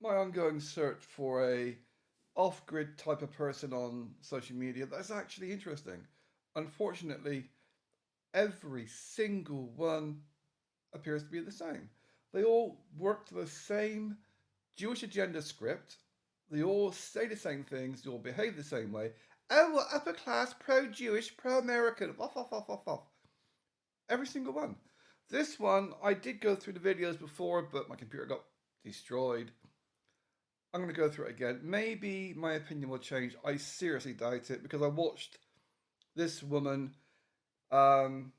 my ongoing search for a off-grid type of person on social media that's actually interesting. Unfortunately, every single one appears to be the same. They all work to the same Jewish agenda script. They all say the same things. They all behave the same way. Oh, well, upper class, pro-Jewish, pro-American. Off, off, off, off, off. Every single one. This one, I did go through the videos before, but my computer got destroyed. I'm going to go through it again. Maybe my opinion will change. I seriously doubt it because I watched this woman um,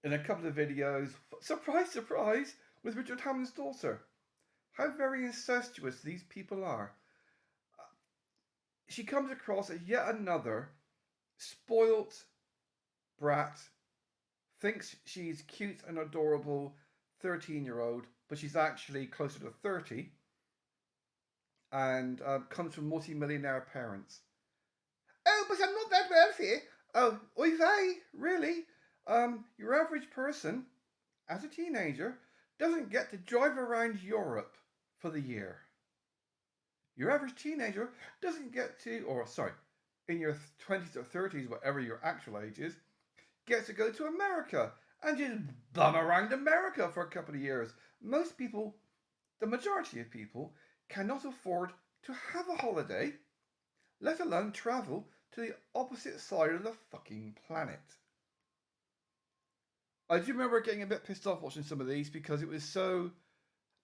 in a couple of videos. Surprise, surprise, with Richard Hammond's daughter. How very incestuous these people are. She comes across as yet another spoilt brat, thinks she's cute and adorable 13-year-old, but she's actually closer to 30 and comes from multi-millionaire parents. Oh, but I'm not that wealthy. Oh, oy vey, really? Your average person, as a teenager, doesn't get to drive around Europe for the year. Your average teenager doesn't get to, or sorry, in your 20s or 30s, whatever your actual age is, gets to go to America and just bum around America for a couple of years. Most people, the majority of people, cannot afford to have a holiday, let alone travel to the opposite side of the fucking planet. I do remember getting a bit pissed off watching some of these because it was so.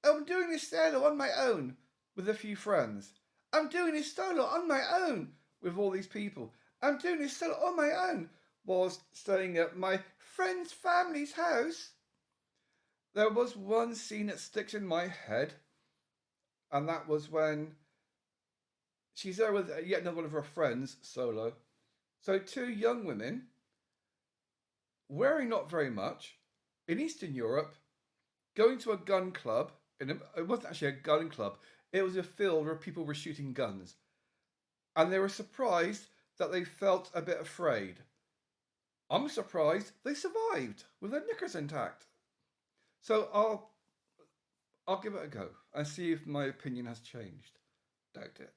Oh, I'm doing this solo on my own with a few friends. I'm doing this solo on my own with all these people. I'm doing this solo on my own whilst staying at my friend's family's house. There was one scene that sticks in my head, and that was when she's there with yet another one of her friends, solo. So two young women, wearing not very much, in Eastern Europe, going to a gun club. It wasn't actually a gun club. It was a field where people were shooting guns. And they were surprised that they felt a bit afraid. I'm surprised they survived with their knickers intact. So I'll give it a go and see if my opinion has changed. Doubt it.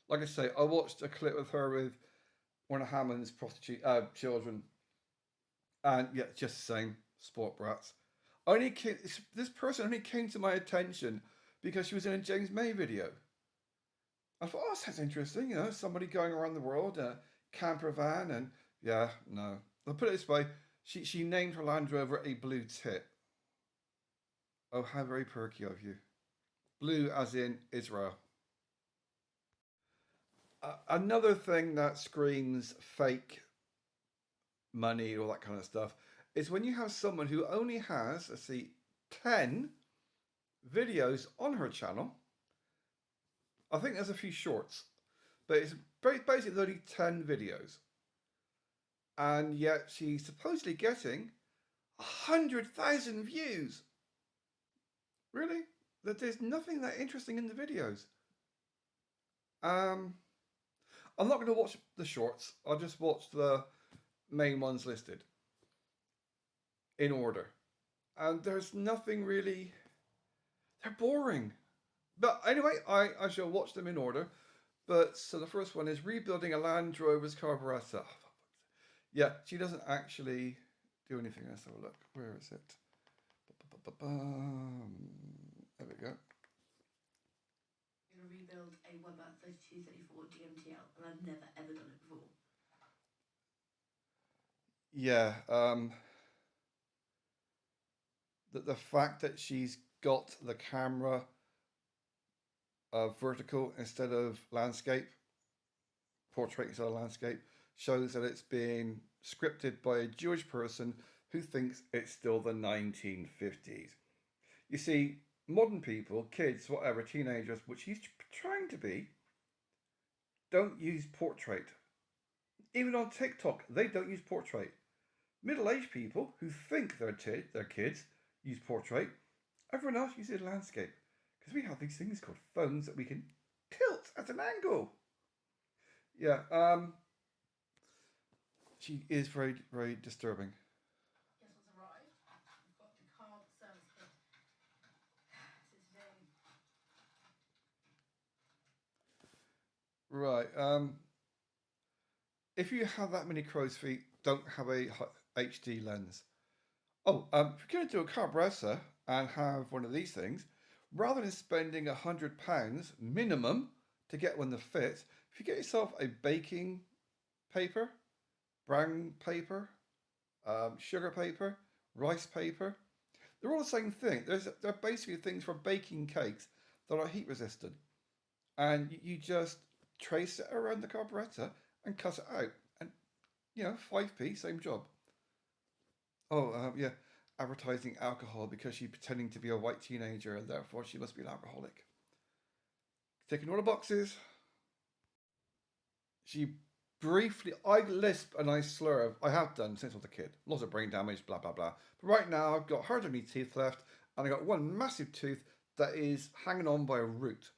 Like I say, I watched a clip of her with one of Hammond's prostitute children, and yeah, just the same sport brats. This person only came to my attention because she was in a James May video. I thought, oh, sounds interesting. Somebody going around the world, a camper van, and yeah, no. I'll put it this way: she named her Land Rover a blue tit. Oh, how very perky of you. Blue as in Israel. Another thing that screams fake money, all that kind of stuff, is when you have someone who only has, let's see, 10 videos on her channel. I think there's a few shorts, but it's basically only 10 videos. And yet she's supposedly getting 100,000 views. Really? That there's nothing that interesting in the videos. I'm not going to watch the shorts. I'll just watch the main ones listed in order. And there's nothing really. They're boring. But anyway, I shall watch them in order. But so the first one is rebuilding a Land Rover's carburetor. Yeah, she doesn't actually do anything. Let's have a look. Where is it? There we go. I'm going to rebuild a Weber 3234 DMTL, and I've never ever done it before. Yeah, the fact that she's got the camera vertical instead of landscape, portrait instead of landscape, shows that it's being scripted by a Jewish person who thinks it's still the 1950s. You see, modern people, kids, whatever, teenagers, which he's trying to be, don't use portrait. Even on TikTok, they don't use portrait. Middle-aged people who think they're kids use portrait. Everyone else uses landscape because we have these things called phones that we can tilt at an angle. Yeah, she is very, very disturbing. Guess what's arrived? We've got the carb service kit. So today Right. If you have that many crow's feet, don't have a HD lens. Oh, if you're going to do a carburetor and have one of these things, rather than spending £100 minimum to get one that fits, if you get yourself a baking paper, brown paper, sugar paper, rice paper, they're all the same thing. They're basically things for baking cakes that are heat resistant, and you just trace it around the carburetor and cut it out, and 5p, same job. Oh, yeah, advertising alcohol because she's pretending to be a white teenager and therefore she must be an alcoholic. Ticking all the boxes. She briefly, I lisp and I slur. I have done since I was a kid. Lots of brain damage, blah, blah, blah. But right now I've got hardly any teeth left and I got one massive tooth that is hanging on by a root.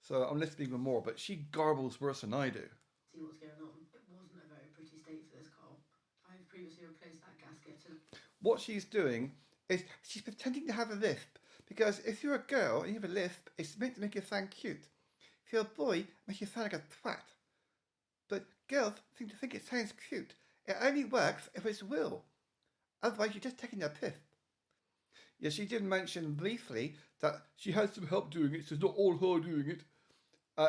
So I'm lisping even more, but she garbles worse than I do. See what's going on. It wasn't a very pretty state for this car. I've previously replaced that gasket. What she's doing is she's pretending to have a lisp because if you're a girl and you have a lisp, it's meant to make you sound cute. If you're a boy, it makes you sound like a twat. But girls seem to think it sounds cute. It only works if it's real. Otherwise, you're just taking a piss. Yeah, she did mention briefly that she had some help doing it, so it's not all her doing it.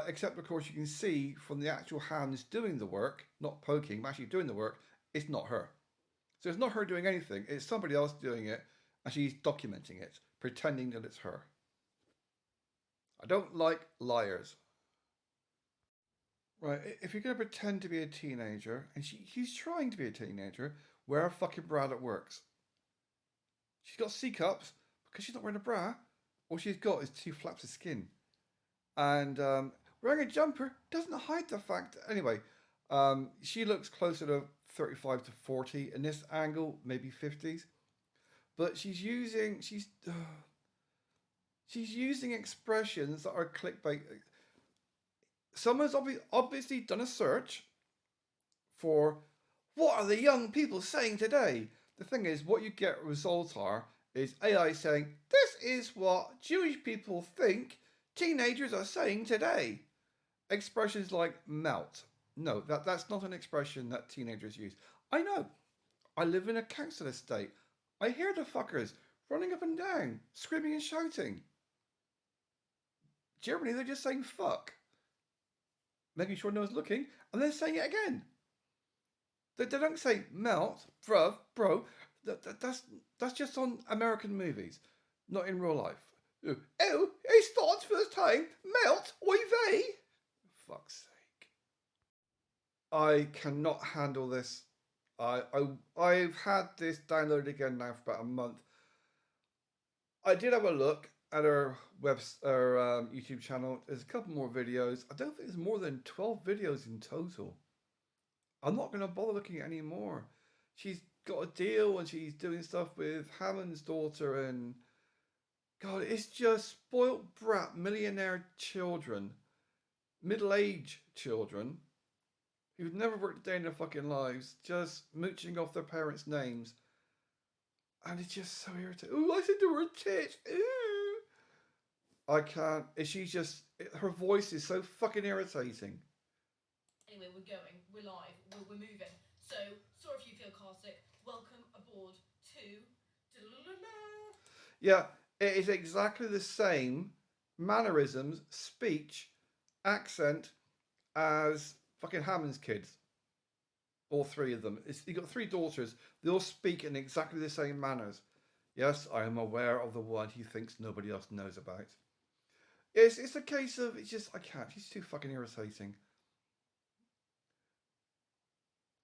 Except, of course, you can see from the actual hands doing the work, not poking, but actually doing the work, it's not her. So it's not her doing anything, it's somebody else doing it, and she's documenting it, pretending that it's her. I don't like liars. Right, if you're going to pretend to be a teenager, and she's trying to be a teenager, wear a fucking bra that works. She's got C-cups because she's not wearing a bra. All she's got is 2 flaps of skin. And wearing a jumper doesn't hide the fact. Anyway, she looks closer to 35 to 40 in this angle, maybe 50s. But she's using expressions that are clickbait. Someone's obviously done a search for what are the young people saying today. The thing is, what you get results is AI saying this is what Jewish people think teenagers are saying today. Expressions like melt. No, that's not an expression that teenagers use. I know. I live in a council estate. I hear the fuckers running up and down, screaming and shouting. Germany, they're just saying fuck, making sure no one's looking, and then saying it again. They don't say melt, bruv, bro. That's just on American movies, not in real life. Oh, he starts first time. Melt, oy vey. Fuck's sake. I cannot handle this. I've had this downloaded again now for about a month. I did have a look at her YouTube channel. There's a couple more videos. I don't think there's more than 12 videos in total. I'm not going to bother looking at any more. She's got a deal and she's doing stuff with Hammond's daughter and God, it's just spoilt brat millionaire children, middle-aged children who've never worked a day in their fucking lives, just mooching off their parents' names. And it's just so irritating. Ooh, I said the word tit. Ooh. I can't. Her voice is so fucking irritating. Anyway, we're going. We're live. We're moving. So, sorry if you feel car sick. Welcome aboard to... Yeah, it is exactly the same mannerisms, speech, accent as fucking Hammond's kids. All 3 of them. You've got 3 daughters. They all speak in exactly the same manners. Yes, I am aware of the one he thinks nobody else knows about. It's a case of, I can't. She's too fucking irritating.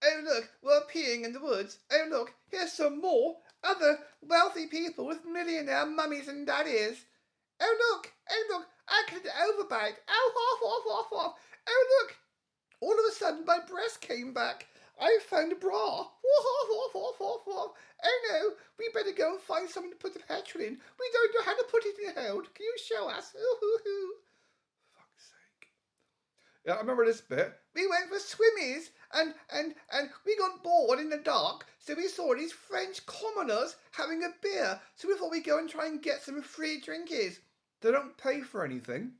Oh look, we're peeing in the woods. Oh look, here's some more other wealthy people with millionaire mummies and daddies. Oh look, I could overbite. Oh, off. Oh look, all of a sudden my breast came back. I found a bra. Oh no, we better go and find something to put the petrol in. We don't know how to put it in the hold. Can you show us? Fuck's sake. Yeah, I remember this bit. We went for swimmies and we got bored in the dark, so we saw these French commoners having a beer, so we thought we'd go and try and get some free drinkies. They don't pay for anything.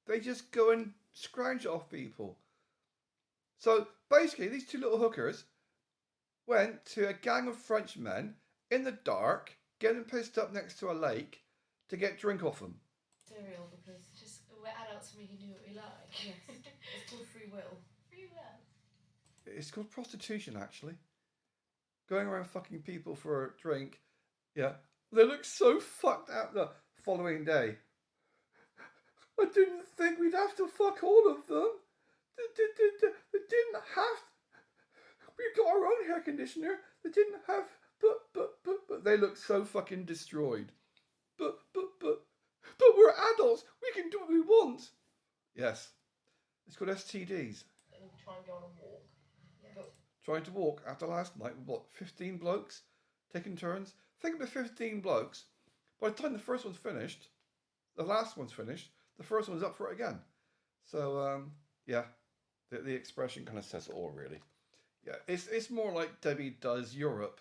They just go and scrounge it off people. So basically, these two little hookers went to a gang of French men in the dark, getting pissed up next to a lake to get drink off them. Material because just we're adults and we can do what we like. Yes, it's called free will. Free will. It's called prostitution, actually. Going around fucking people for a drink. Yeah. They look so fucked out the following day. I didn't think we'd have to fuck all of them. They didn't have. We've got our own hair conditioner. They didn't have. But they look so fucking destroyed. But we're adults. We can do what we want. Yes. It's called STDs. And try and go on a walk. Yeah. But Trying to walk after last night with what, 15 blokes taking turns? Think of the 15 blokes. By the time the first one's finished, the last one's finished, the first one's up for it again. So, yeah, the expression kind of says it all, really. Yeah, it's more like Debbie Does Europe.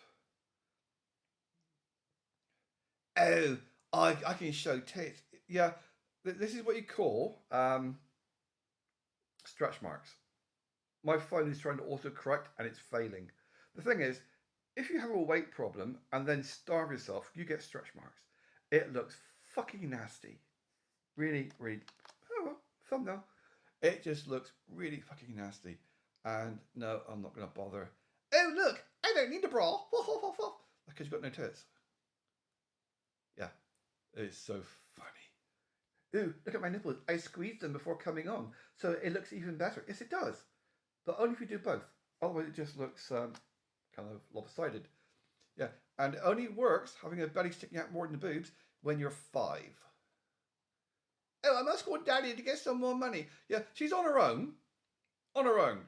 Oh, I can show tits. Yeah, this is what you call stretch marks. My phone is trying to autocorrect and it's failing. The thing is, if you have a weight problem and then starve yourself, you get stretch marks. It looks fucking nasty. Really, really. Oh, well, thumbnail. It just looks really fucking nasty. And no, I'm not going to bother. Oh, look, I don't need a bra. Because you've got no tits. Yeah, it's so funny. Ooh, look at my nipples. I squeezed them before coming on, so it looks even better. Yes, it does. But only if you do both. Otherwise, it just looks kind of lopsided. Yeah, and it only works having a belly sticking out more than the boobs when you're 5. Oh, I must call Daddy to get some more money. Yeah, she's on her own,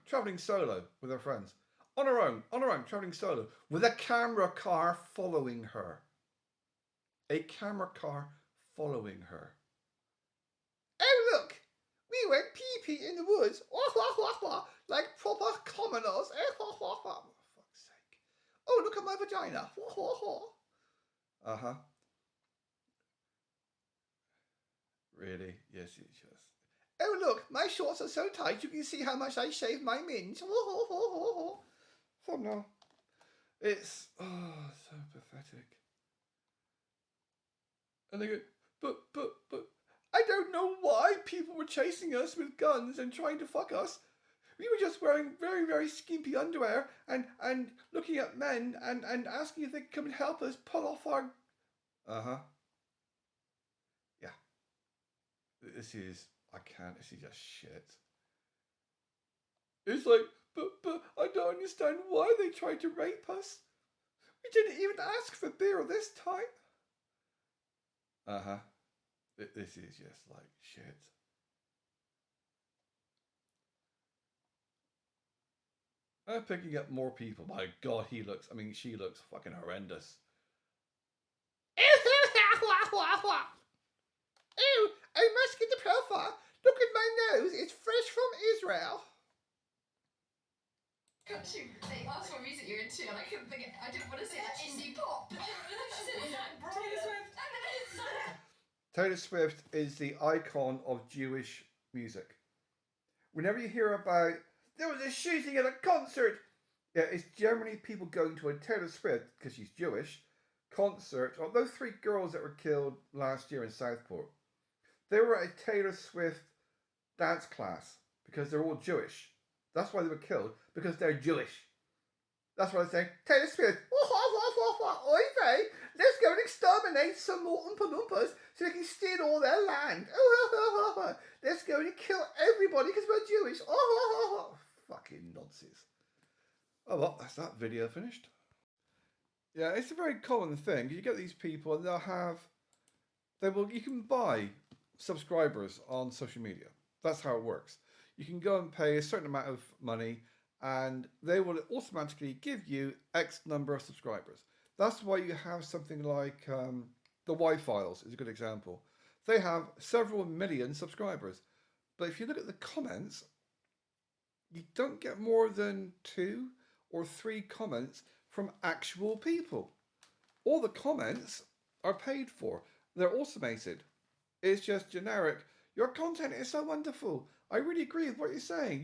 travelling solo with her friends. On her own, travelling solo, with a camera car following her. A camera car following her. Oh, look! We went pee-pee in the woods. Like proper commoners. For fuck's sake. Oh, look at my vagina. Uh-huh. Really? Yes, it's just. Oh, look, my shorts are so tight you can see how much I shave my minge. So no. It's so pathetic. And they go, but I don't know why people were chasing us with guns and trying to fuck us. We were just wearing very, very skimpy underwear and looking at men and asking if they could come and help us pull off our... Uh-huh. Yeah. This is just shit. It's like, but I don't understand why they tried to rape us. We didn't even ask for beer this time. Uh-huh. This is just like shit. I'm picking up more people. My God, she looks fucking horrendous. Oh, I must get the profile. Look at my nose. It's fresh from Israel. Got you. They asked what music you're into, and I couldn't think. I didn't want to say that indie pop. Taylor Swift. Taylor Swift is the icon of Jewish music. Whenever you hear about there was a shooting at a concert, yeah, it's generally people going to a Taylor Swift, because she's Jewish, concert. Well, those 3 girls that were killed last year in Southport, they were at a Taylor Swift dance class because they're all Jewish. That's why they were killed, because they're Jewish. That's what I'm saying. Taylor Swift, oy vey, let's go and exterminate some more Oompa Loompas so we can steal all their land. Let's go and kill everybody because we're Jewish. Fucking nonsense. Oh well, that's that video finished. Yeah, it's a very common thing. You get these people and you can buy subscribers on social media. That's how it works. You can go and pay a certain amount of money and they will automatically give you X number of subscribers. That's why you have something like the Y-Files is a good example. They have several million subscribers. But if you look at the comments, you don't get more than 2 or 3 comments from actual people. All the comments are paid for. They're automated. It's just generic. Your content is so wonderful. I really agree with what you're saying.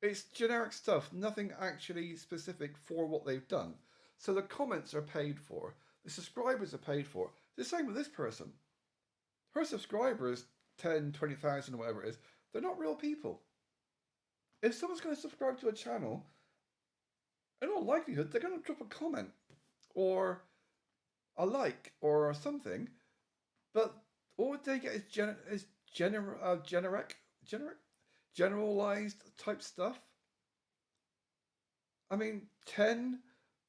It's generic stuff, nothing actually specific for what they've done. So the comments are paid for, the subscribers are paid for. The same with this person. Her subscribers, 10, 20,000 or whatever it is, they're not real people. If someone's going to subscribe to a channel, in all likelihood, they're going to drop a comment or a like or something, but all they get is generalized type stuff. I mean, 10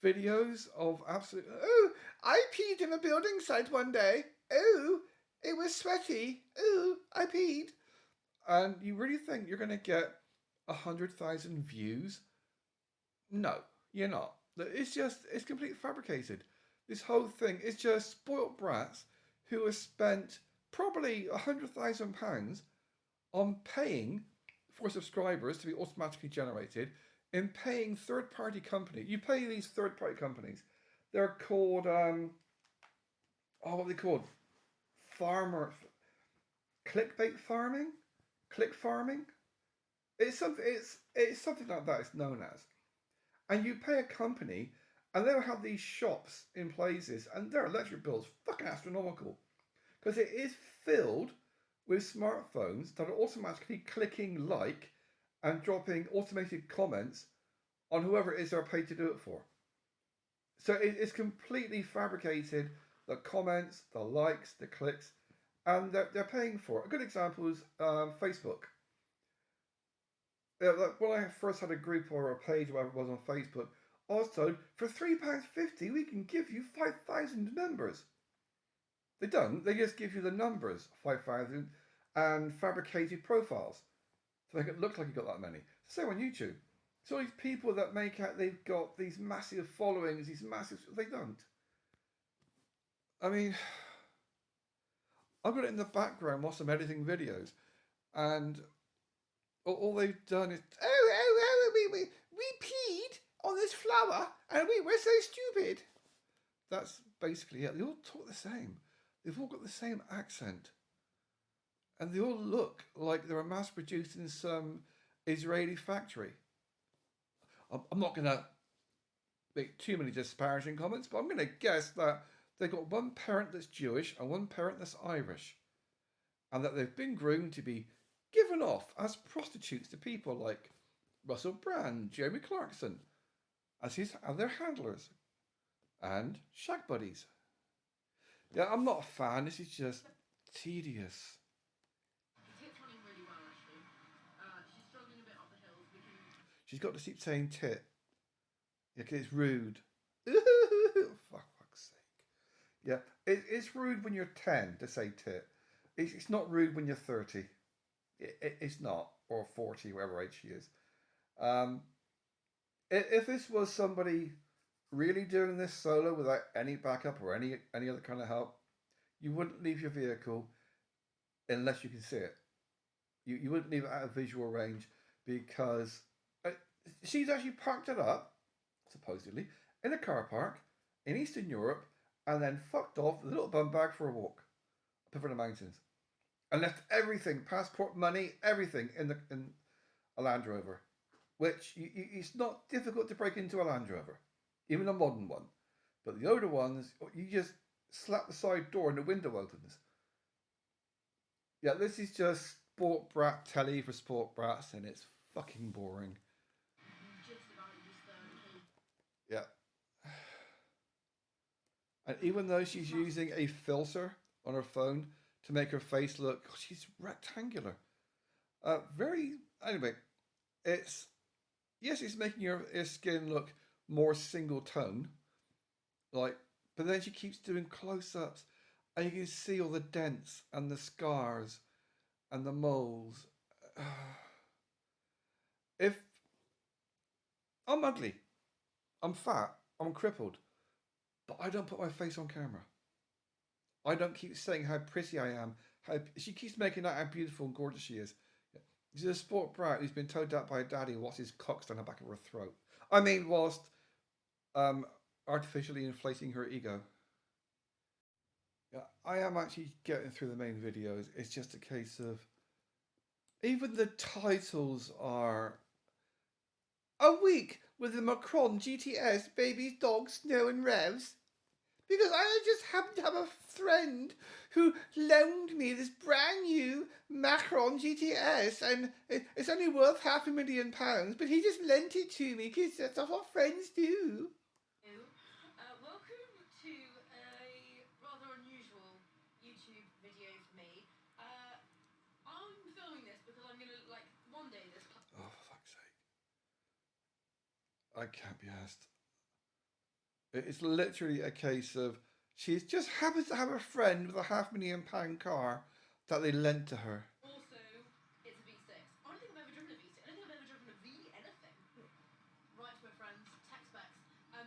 videos of absolute. Oh, I peed in a building site one day. Oh, it was sweaty. Oh, I peed. And you really think you're going to get 100,000 views? No, you're not. It's completely fabricated. This whole thing is just spoilt brats who have spent probably £100,000 on paying for subscribers to be automatically generated, in paying third-party companies. You pay these third-party companies. They're called what are they called? Farmer clickbait farming, click farming. It's something like that. It's known as, and you pay a company, and they'll have these shops in places, and their electric bills fucking astronomical, because it is filled with smartphones that are automatically clicking like and dropping automated comments on whoever it is they're paid to do it for. So it's completely fabricated. The comments, the likes, the clicks, and they're paying for it. A good example is Facebook. Like when I first had a group or a page, or whatever it was on Facebook, I was told for £3.50 we can give you 5,000 members. They don't. They just give you the numbers, 5,000, and fabricated profiles to make it look like you got that many. Same on YouTube. So these people that make out they've got these massive followings, they don't. I mean, I've got it in the background whilst I'm editing videos, and all they've done is, we peed on this flower, and we were so stupid. That's basically it. They all talk the same. They've all got the same accent. And they all look like they were mass produced in some Israeli factory. I'm not going to make too many disparaging comments, but I'm going to guess that they've got one parent that's Jewish and one parent that's Irish. And that they've been groomed to be given off as prostitutes to people like Russell Brand, Jeremy Clarkson, as their handlers, and shag buddies. Yeah, I'm not a fan. This is just tedious. Tit's running really well, actually. She's struggling a bit up the hills. She's got to keep saying tit. Yeah, 'cause it's rude. For fuck's sake. Yeah, it's rude when you're 10 to say tit. It's not rude when you're 30. It's not. Or 40, whatever age she is. If this was somebody really doing this solo without any backup or any other kind of help, you wouldn't leave your vehicle unless you can see it. You wouldn't leave it out of visual range, because she's actually parked it up, supposedly, in a car park in Eastern Europe, and then fucked off with a little bum bag for a walk up over the mountains, and left everything, passport, money, everything in a Land Rover, which it's not difficult to break into a Land Rover, even a modern one. But the older ones, you just slap the side door and the window opens. Yeah, this is just sport brat telly for sport brats, and it's fucking boring. Just about just the key. Yeah. And even though she's using a filter on her phone to make her face look, she's rectangular. Anyway, it's making her skin look more single tone, like, but then she keeps doing close-ups, and you can see all the dents and the scars and the moles. If I'm ugly, I'm fat, I'm crippled, but I don't put my face on camera. I don't keep saying how pretty I am. She keeps making out how beautiful and gorgeous she is. She's a sport brat who's been told that by a daddy whilst his cock's down the back of her throat. I mean, whilst artificially inflating her ego. Yeah, I am actually getting through the main videos. It's just a case of, even the titles are a week with the Macron GTS, babies, dogs, snow and revs. Because I just happened to have a friend who loaned me this brand new Macron GTS, and it's only worth £500,000, but he just lent it to me because that's what friends do. Welcome to a rather unusual YouTube video for me. I'm filming this because I'm gonna, like, one day this. Oh, for fuck's sake. I can't be asked. It's literally a case of she just happens to have a friend with a £500,000 car that they lent to her. Also, it's a V6. I don't think I've ever driven a V6. I don't think I've ever driven a V anything. Right, my friends, tech specs.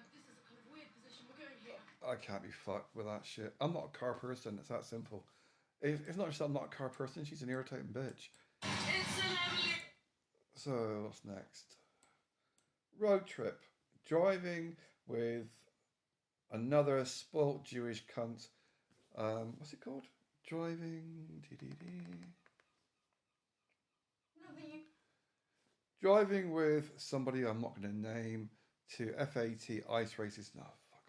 This is a kind of weird position we're going here. I can't be fucked with that shit. I'm not a car person. It's that simple. It's not just I'm not a car person. She's an irritating bitch. It's an Emily. So what's next? Road trip. Driving with another spoilt Jewish cunt. What's it called? Driving. Driving with somebody I'm not going to name to FAT ice races. No, for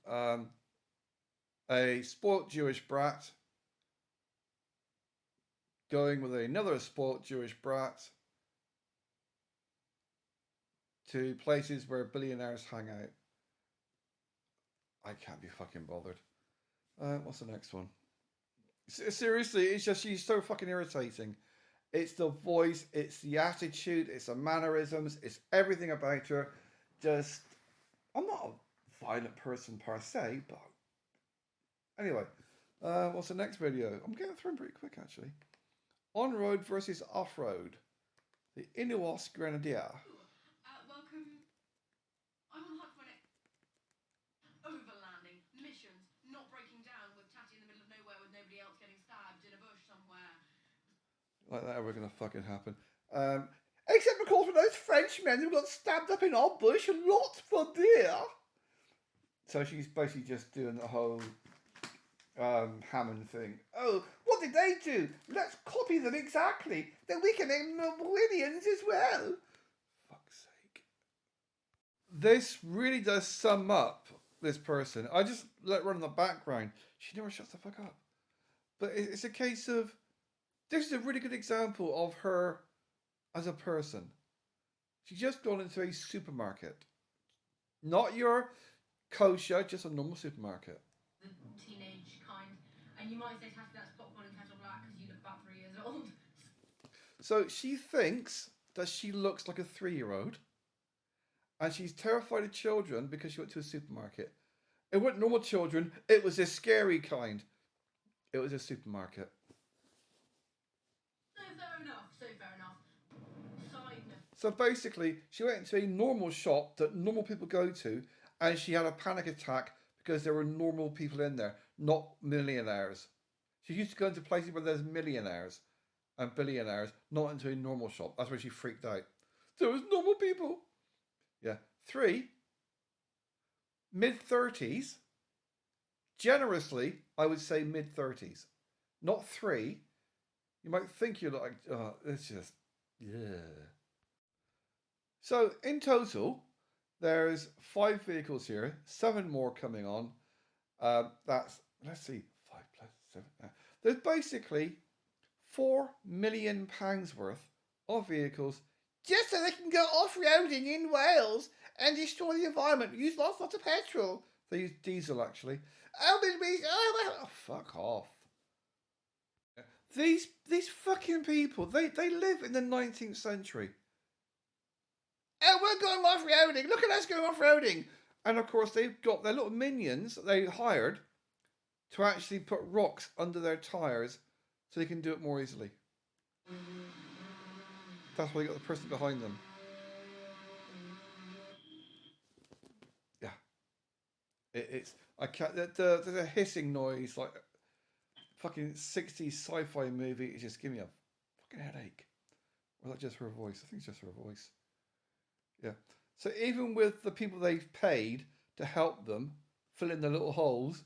God's sake. A spoilt Jewish brat going with another spoilt Jewish brat to places where billionaires hang out. I can't be fucking bothered. What's the next one? Seriously, it's just she's so fucking irritating. It's the voice, it's the attitude, it's the mannerisms, it's everything about her. Just, I'm not a violent person per se, but anyway, what's the next video? I'm getting through them pretty quick actually. On-road versus off-road. The Inuos Grenadier. Welcome. I'm on the hunt for an overlanding missions, not breaking down with Tatty in the middle of nowhere with nobody else getting stabbed in a bush somewhere. Like that ever gonna fucking happen. Except of course for those Frenchmen who got stabbed up in our bush, lots for beer. So she's basically just doing the whole Hammond thing. Oh, what did they do? Let's copy them exactly. Then we can name them Williams as well. Fuck's sake. This really does sum up this person. I just let her run in the background. She never shuts the fuck up. But it's a case of, this is a really good example of her as a person. She's just gone into a supermarket. Not your kosher, just a normal supermarket. The teenage kind. And you might say, Tatty, that's popcorn and kettle black because you look about 3 years old. So she thinks that she looks like a 3-year-old. And she's terrified of children because she went to a supermarket. It weren't normal children, it was a scary kind. It was a supermarket. So fair enough, so fair enough. Side note. So basically, she went into a normal shop that normal people go to, and she had a panic attack because there were normal people in there, not millionaires. She used to go into places where there's millionaires and billionaires, not into a normal shop. That's where she freaked out. There was normal people. Yeah. 3, mid-30s. Generously, I would say mid-30s. Not 3. You might think you're like, oh, it's just, yeah. So in total, there's 5 vehicles here, 7 more coming on. That's, let's see, 5 plus 7. There's basically £4 million worth of vehicles just so they can go off-roading in Wales and destroy the environment. Use lots of petrol. They use diesel actually. Oh, fuck off. These fucking people, they live in the 19th century. Oh, we're going off-roading. Look at us going off-roading. And of course, they've got their little minions that they hired to actually put rocks under their tyres so they can do it more easily. That's why you got the person behind them. Yeah. It's, I can't, there's a hissing noise like fucking 60s sci-fi movie. It's just giving me a fucking headache. Or is that just her voice? I think it's just her voice. Yeah. So even with the people they've paid to help them fill in the little holes,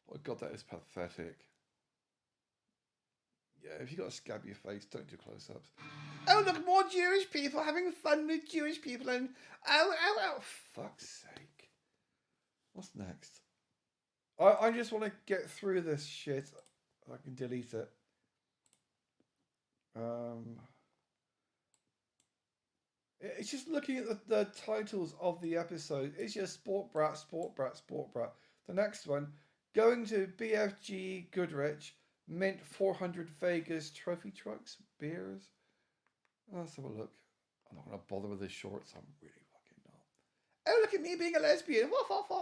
oh my God, that is pathetic. Yeah, if you got a scabby face, don't do close-ups. Oh, look, more Jewish people having fun with Jewish people and... Oh, fuck's sake. What's next? I just want to get through this shit. I can delete it. It's just looking at the titles of the episode. It's just Sport Brat, Sport Brat, Sport Brat. The next one, going to BFG Goodrich, mint 400 Vegas trophy trucks, beers. Let's have a look. I'm not going to bother with the shorts. I'm really fucking not. Oh, look at me being a lesbian.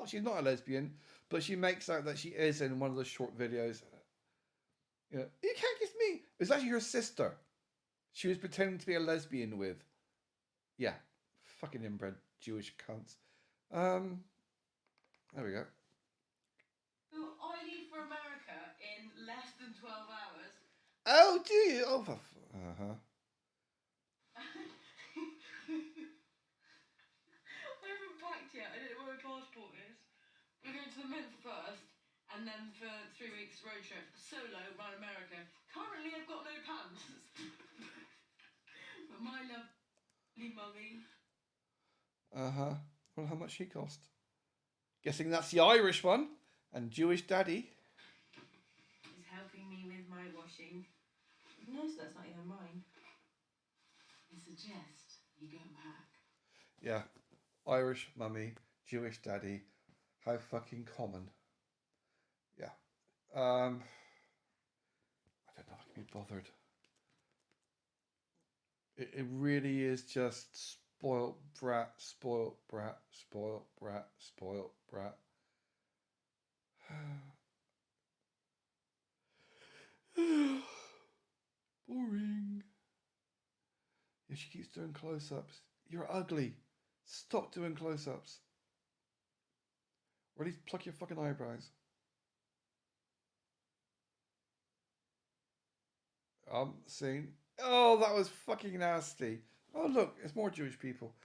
She's not a lesbian, but she makes out that she is in one of the short videos. You can't kiss me. It was actually her sister. She was pretending to be a lesbian with. Yeah, fucking inbred Jewish cunts. There we go. I leave for America in less than 12 hours. Oh, do you? Oh, uh-huh. I haven't packed yet. I don't know where my passport is. We're going to the Mint first, and then for 3 weeks road trip solo around America. Currently, I've got no pants. But my lovely mummy. Uh-huh. Well, how much she cost? Guessing that's the Irish one. And Jewish daddy. Is helping me with my washing. No, so that's not even mine. I suggest you go back. Yeah. Irish mummy, Jewish daddy. How fucking common. Yeah. I don't know if I can be bothered. It really is just spoilt brat, spoilt brat, spoilt brat, spoilt brat. Boring. Yeah, she keeps doing close-ups. You're ugly. Stop doing close-ups. Or at least pluck your fucking eyebrows. Scene. Oh, that was fucking nasty. Oh, look, it's more Jewish people.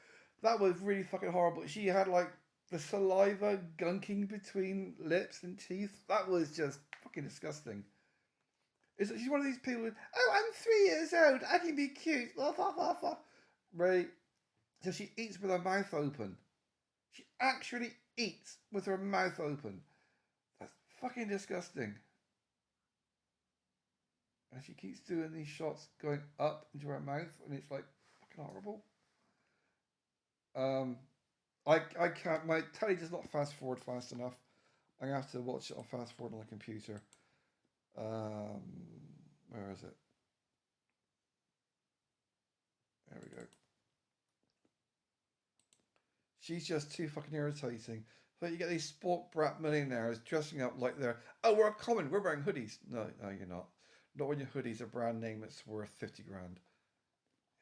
That was really fucking horrible. She had like the saliva gunking between lips and teeth. That was just fucking disgusting. She's one of these people with, oh, I'm 3 years old. I can be cute. Right. So she eats with her mouth open. She actually eats with her mouth open. That's fucking disgusting. And she keeps doing these shots going up into her mouth, and it's like fucking horrible. I can't. My telly does not fast forward fast enough. I'm gonna have to watch it on fast forward on the computer. Where is it? There we go. She's just too fucking irritating. So you get these sport brat millionaires dressing up like they're, oh, we're common, we're wearing hoodies. No, you're not. Not when your hoodie's a brand name that's worth 50 grand.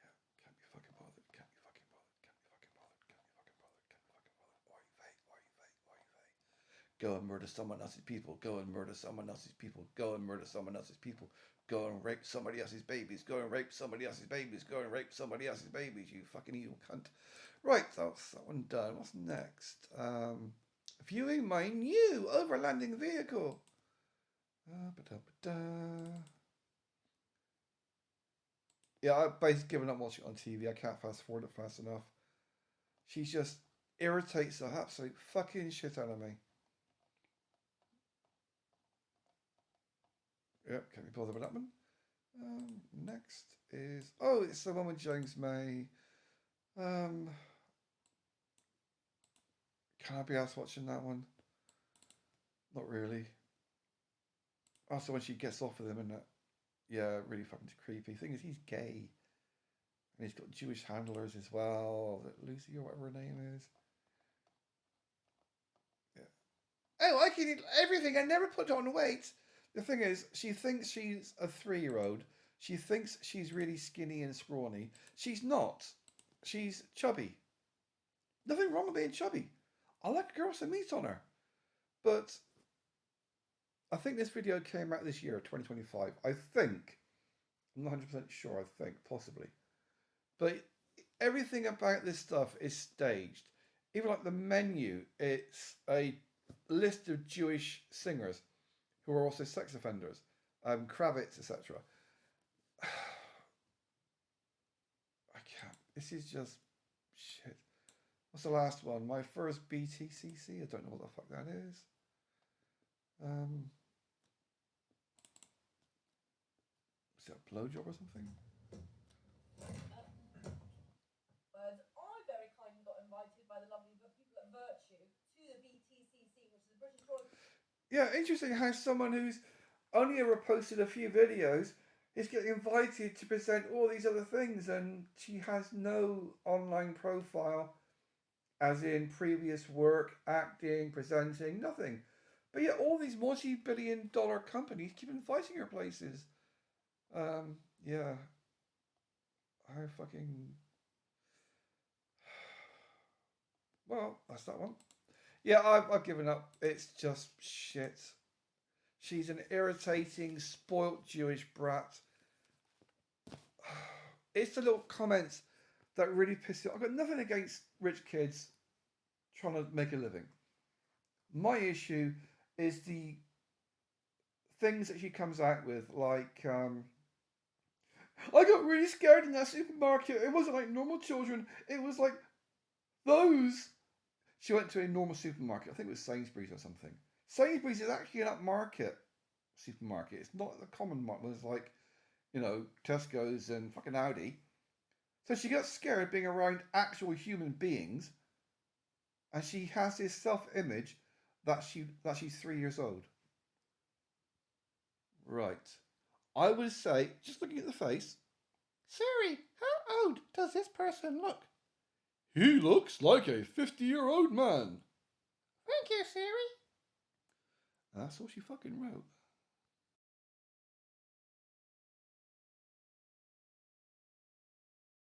Yeah, can't be fucking bothered. Can't be fucking bothered. Can't be fucking bothered. Can't be fucking bothered. Can't be fucking bothered. Oy vey, oy vey, oy vey. Go and murder someone else's people. Go and murder someone else's people. Go and murder someone else's people. Go and rape somebody else's babies. Go and rape somebody else's babies. Go and rape somebody else's babies. You fucking evil cunt. Right, that's that one done. What's next? Viewing my new overlanding vehicle. Yeah, I've basically given up watching it on TV. I can't fast forward it fast enough. She just irritates the absolute fucking shit out of me. Yep, can't be bothered with that one. Next is, oh, it's the one with James May. Can I be asked watching that one? Not really. Also, when she gets off with him, isn't it? Yeah, really fucking creepy. Thing is, he's gay. And he's got Jewish handlers as well. Lucy or whatever her name is. Yeah. Oh, I can eat everything. I never put on weight. The thing is, she thinks she's a 3-year-old. She thinks she's really skinny and scrawny. She's not. She's chubby. Nothing wrong with being chubby. I like a girl with some meat on her. But I think this video came out this year, 2025. I think. I'm not 100% sure, I think. Possibly. But everything about this stuff is staged. Even like the menu, it's a list of Jewish singers who are also sex offenders, Kravitz, etc. I can't. This is just shit. What's the last one? My first BTCC. I don't know what the fuck that is. Is it a blowjob or something? I very kindly got invited by the lovely people at Virtue to the BTCC, which is the British Royal. Yeah, interesting how someone who's only ever posted a few videos is getting invited to present all these other things, and she has no online profile, as in previous work, acting, presenting, nothing. But yet, all these multi-billion-dollar companies keep inviting her places. Yeah, I fucking. Well, that's that one. Yeah, I've given up. It's just shit. She's an irritating, spoilt Jewish brat. It's the little comments that really piss you off. I've got nothing against rich kids trying to make a living. My issue is the things that she comes out with, like, I got really scared in that supermarket. It wasn't like normal children, it was like those. She went to a normal supermarket. I think it was Sainsbury's or something. Sainsbury's is actually an upmarket supermarket. It's not the common market. It's like, Tesco's and fucking Audi. So she gets scared being around actual human beings, and she has this self-image that she's 3 years old. Right. I would say, just looking at the face, Siri, how old does this person look? He looks like a 50-year-old man. Thank you, Siri. That's all she fucking wrote.